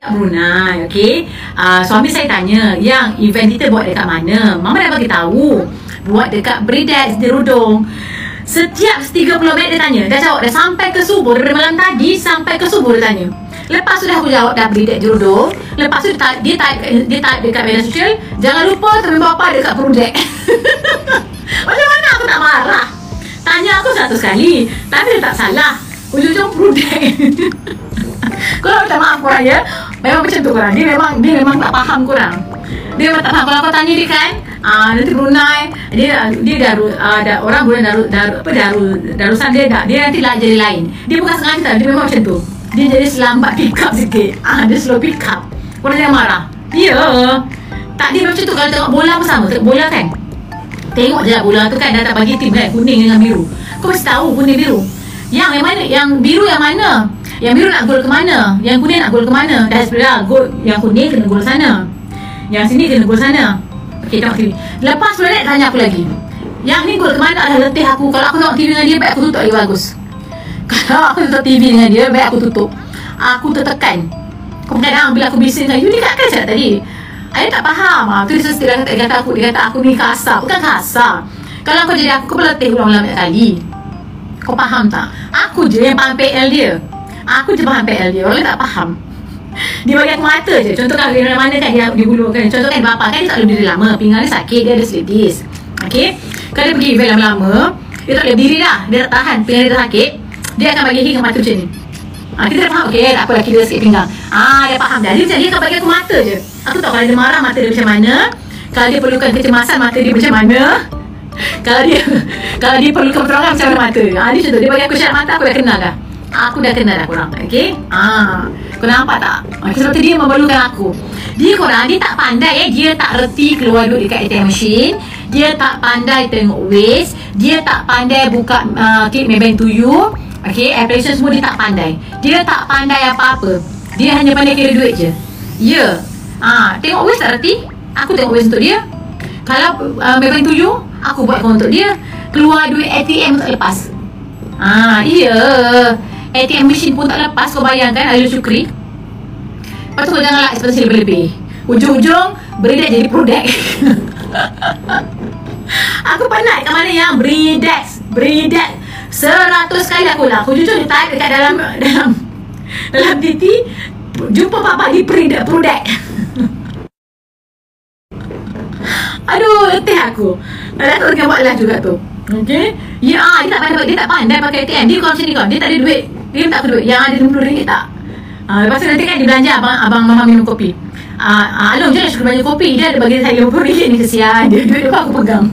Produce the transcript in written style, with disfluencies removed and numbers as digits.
Brunei, okey. Suami saya tanya, yang event kita buat dekat mana? Mama dah bagi tahu. Buat dekat Bridex Jerudong. Setiap 30 minit dia tanya. Dah jawab dah sampai ke subuh, daripada malam tadi sampai ke subuh dia tanya. Lepas tu dah aku jawab dah Bridex Jerudong. Lepas tu dia type dekat media sosial, jangan lupa teman bapa dekat Bridex. Macam mana aku tak marah? Tanya aku satu sekali, tapi dia tak salah. Ujung-ujung Bridex. Korang minta maaf korang ya. Memang macam tu korang. Dia memang tak faham korang. Dia memang tak faham. Kalau kau tanya dia kan, nanti Brunei, dia dah orang Brunei darusan dia nanti lah jadi lain. Dia bukan sengaja, dia memang macam tu. Dia jadi selambat pick up sikit. Dia slow pick up. Korang jangan marah. Ya. Tak dia macam tu. Kalau tengok bola pun sama. Tengok bola kan, tengok je lah bola tu kan, dah tak bagi tim kan, kuning dengan biru. Kau mesti tahu kuning biru. Yang mana? Yang biru yang mana? Yang biru nak gol ke mana? Yang kuning nak gol ke mana? Dah sebelah gol yang kuning kena gol sana. Yang sini kena gol sana. Okey, tengok TV. Lepas tu dia tanya aku lagi. Yang ni gol ke mana? Dah letih aku. Kalau aku tengok TV dengan dia, baik aku tutup lagi bagus. Kalau aku tutup TV dengan dia, baik aku tutup. Aku tertekan. Kadang-kadang bila aku bising dengan you ni kan cakap tadi. Saya tak faham. Tu dia kata aku ni kasar. Bukan kasar. Kalau kau jadi aku peletih ulang-ulang banyak kali. Kau faham tak? Aku je yang faham PL dia. Aku je faham PL dia. Orang tak faham. Dia bagi aku mata je. Contoh kalau dari mana kan dia dihulurkan. Contoh kan bapa kan dia tak boleh berdiri lama. Pinggang dia sakit. Dia ada slip disc. Okay. Kalau dia pergi event lama-lama, dia tak boleh berdiri dah. Dia tak tahan. Pinggang dia sakit. Dia akan bagi hingga mata macam ni. Kita dah faham. Okay, tak apalah, kira sikit pinggang. Dia faham dah. Dia akan bagi aku mata je. Aku tahu kalau dia marah, mata dia macam mana. Kalau dia perlukan kecemasan, mata dia macam mana. Kalau dia perlukan pertolongan, macam mana mata. Dia macam tu. Dia bagi aku syarat mata, aku dah kenal dah. Aku dah kenal dah korang. Okay. Kau nampak tak? Sebab tu dia memerlukan aku. Dia tak pandai dia tak reti keluar duit dekat ATM machine. Dia tak pandai tengok waste. Dia tak pandai buka Click Maybank to you. Okay, application semua dia tak pandai. Dia tak pandai apa-apa. Dia hanya pandai kira duit je. Ya. Tengok waste tak reti. Aku tengok waste untuk dia. Kalau Maybank to you, aku buat untuk dia. Keluar duit ATM tak lepas. Iya. ATM machine pun tak lepas. Kau bayangkan Alu Syukri. Lepas tu kau jangan like seperti lebih-lebih. Ujung-ujung Bridex jadi Bridex. Aku penat kat mana yang Bridex 100 kali aku lah. Aku jujur type dekat dalam TT, jumpa papa di Bridex. Aduh, letih aku. Dah tak boleh buat live juga tu. Okay. Dia tak pandai pakai ATM. Dia kalau macam ni kau, dia tak ada duit. Dia minta aku duit. Yang ada RM50 tak. Lepas tu nanti kan dia belanja abang mama minum kopi. Along je nak suruh belanja kopi. Dia ada bagi saya RM50 ni, kesian. Dia duit dia aku pegang.